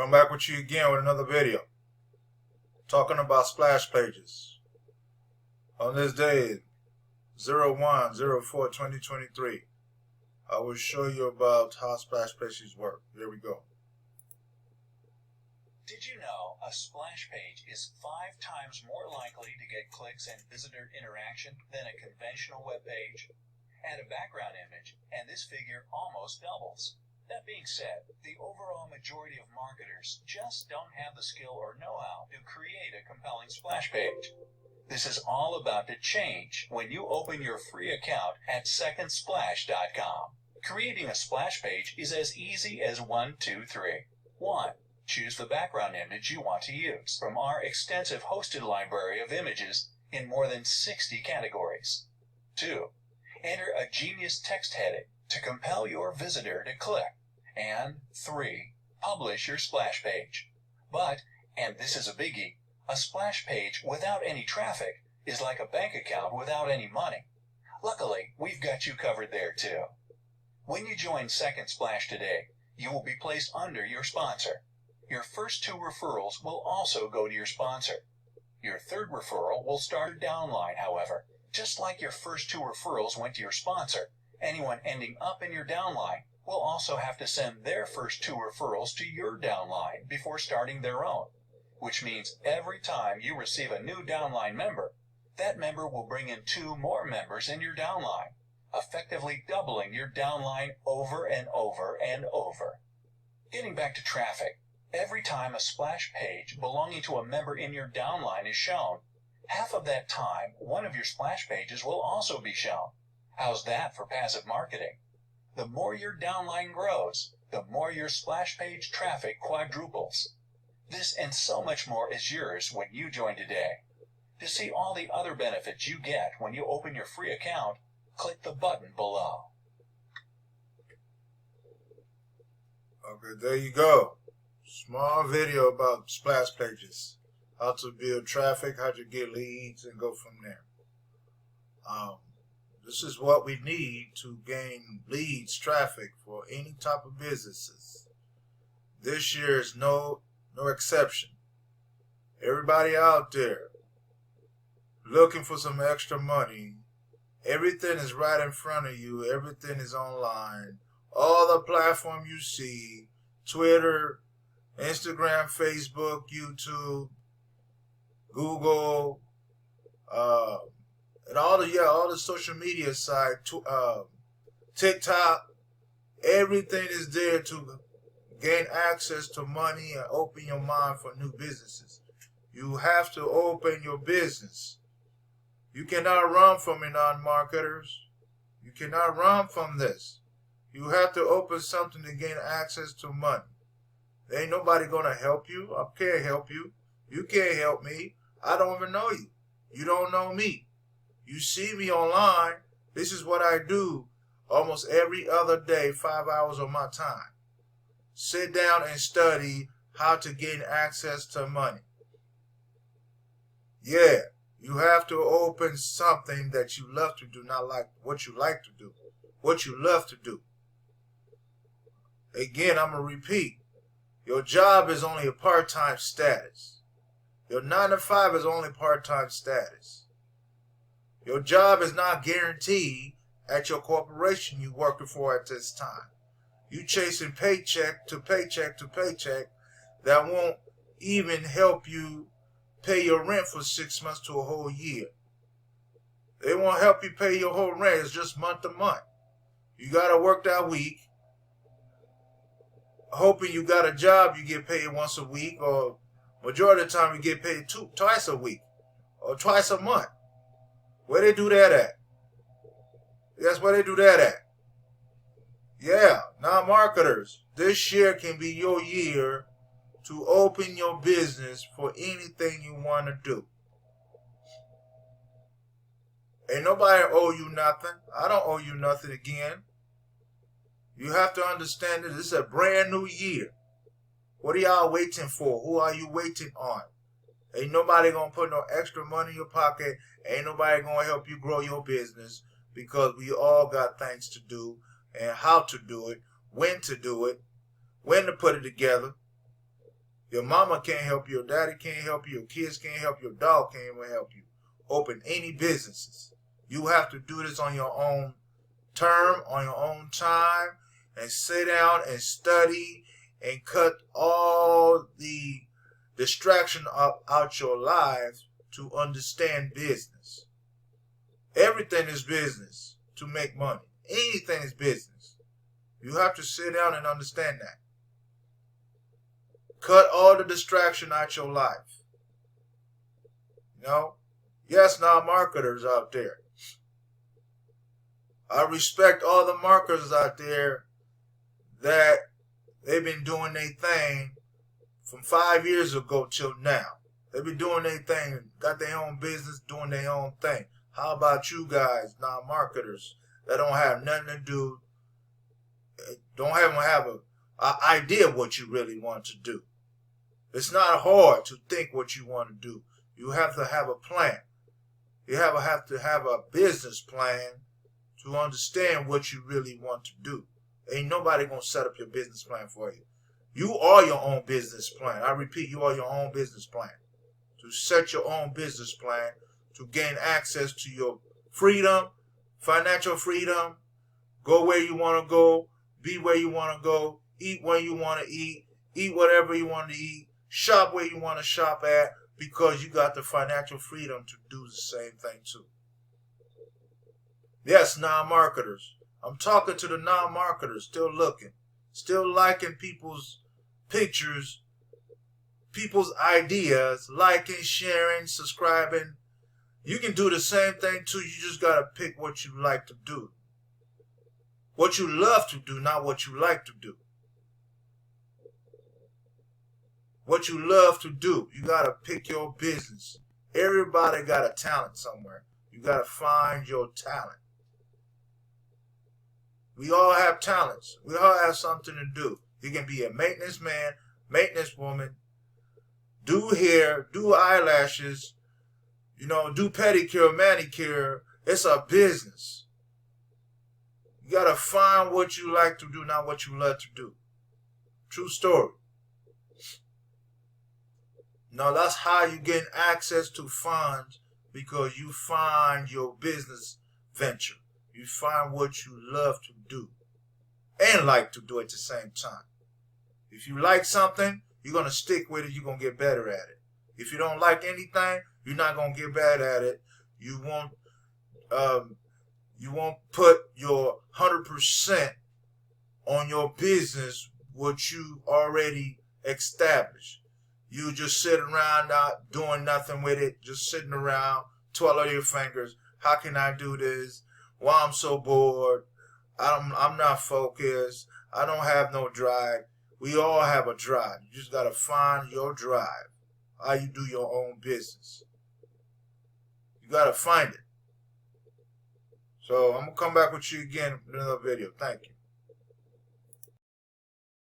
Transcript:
Come back with you again with another video talking about splash pages. On this day 01/04/2023, I will show you about how splash pages work. Here we go. Did you know a splash page is 5 times more likely to get clicks and visitor interaction than a conventional web page? Add a background image and this figure almost doubles. That being said, the overall majority of marketers just don't have the skill or know-how to create a compelling splash page. This is all about to change when you open your free account at secondsplash.com. Creating a splash page is as easy as 1, 2, 3. 1. Choose the background image you want to use from our extensive hosted library of images in more than 60 categories. 2. Enter a genius text heading to compel your visitor to click. And 3. Publish your splash page. But, and this is a biggie, a splash page without any traffic is like a bank account without any money. Luckily, we've got you covered there too. When you join Second Splash today, you will be placed under your sponsor. Your first 2 referrals will also go to your sponsor. Your third referral will start a downline, however. Just like your first 2 referrals went to your sponsor, anyone ending up in your downline will also have to send their first 2 referrals to your downline before starting their own, which means every time you receive a new downline member, that member will bring in 2 more members in your downline, effectively doubling your downline over and over and over. Getting back to traffic, every time a splash page belonging to a member in your downline is shown, half of that time, one of your splash pages will also be shown. How's that for passive marketing? The more your downline grows, the more your splash page traffic quadruples. This and so much more is yours when you join today. To see all the other benefits you get when you open your free account, click the button below. Okay, there you go. Small video about splash pages. How to build traffic, how to get leads, and go from there. This is what we need to gain leads, traffic for any type of businesses. This year is no exception. Everybody out there looking for some extra money, everything is right in front of you. Everything is online. All the platform you see, Twitter, Instagram, Facebook, YouTube, Google, and all the social media side, TikTok, everything is there to gain access to money and open your mind for new businesses. You have to open your business. You cannot run from it, non-marketers. You cannot run from this. You have to open something to gain access to money. There ain't nobody gonna help you. I can't help you. You can't help me. I don't even know you. You don't know me. You see me online. This is what I do almost every other day, 5 hours of my time. Sit down and study how to gain access to money. Yeah, you have to open something that you love to do, not like what you like to do, what you love to do. Again, I'm going to repeat. Your job is only a part-time status. Your 9 to 5 is only part-time status. Your job is not guaranteed at your corporation you're working for at this time. You chasing paycheck to paycheck to paycheck that won't even help you pay your rent for 6 months to a whole year. They won't help you pay your whole rent. It's just month to month. You got to work that week, hoping you got a job you get paid once a week, or majority of the time you get paid twice a week or twice a month. Where they do that at? That's where they do that at. Yeah, now marketers, this year can be your year to open your business for anything you want to do. Ain't nobody owe you nothing. I don't owe you nothing again. You have to understand that this is a brand new year. What are y'all waiting for? Who are you waiting on? Ain't nobody going to put no extra money in your pocket. Ain't nobody going to help you grow your business, because we all got things to do and how to do it, when to do it, when to put it together. Your mama can't help you, your daddy can't help you, your kids can't help you, your dog can't even help you open any businesses. You have to do this on your own term, on your own time, and sit down and study and cut all the distraction out your life to understand business. Everything is business to make money. Anything is business. You have to sit down and understand that. Cut all the distraction out your life. You know? Yes, now marketers out there. I respect all the marketers out there that they've been doing their thing from 5 years ago till now. They've been doing their thing, got their own business, doing their own thing. How about you guys, non-marketers, that don't have nothing to do, don't even have an idea of what you really want to do? It's not hard to think what you want to do. You have to have a plan. You have to have a business plan to understand what you really want to do. Ain't nobody going to set up your business plan for you. You are your own business plan. I repeat, you are your own business plan. To set your own business plan, to gain access to your freedom, financial freedom, go where you want to go, be where you want to go, eat when you want to eat whatever you want to eat, shop where you want to shop at, because you got the financial freedom to do the same thing too. Yes, non-marketers. I'm talking to the non-marketers, still looking, still liking people's pictures, people's ideas, liking, sharing, subscribing. You can do the same thing too. You just got to pick what you like to do. What you love to do, not what you like to do. What you love to do. You got to pick your business. Everybody got a talent somewhere. You got to find your talent. We all have talents. We all have something to do. You can be a maintenance man, maintenance woman, do hair, do eyelashes, do pedicure, manicure. It's a business. You got to find what you like to do, not what you love to do. True story. Now that's how you get access to funds, because you find your business venture. You find what you love to do and like to do at the same time. If you like something, you're going to stick with it. You're going to get better at it. If you don't like anything, you're not going to get bad at it. You won't put your 100% on your business, what you already established. You just sit around not doing nothing with it, just sitting around, twirling your fingers. How can I do this? Why I'm so bored? I'm not focused. I don't have no drive. We all have a drive. You just got to find your drive. How you do your own business. You got to find it. So I'm going to come back with you again in another video. Thank you.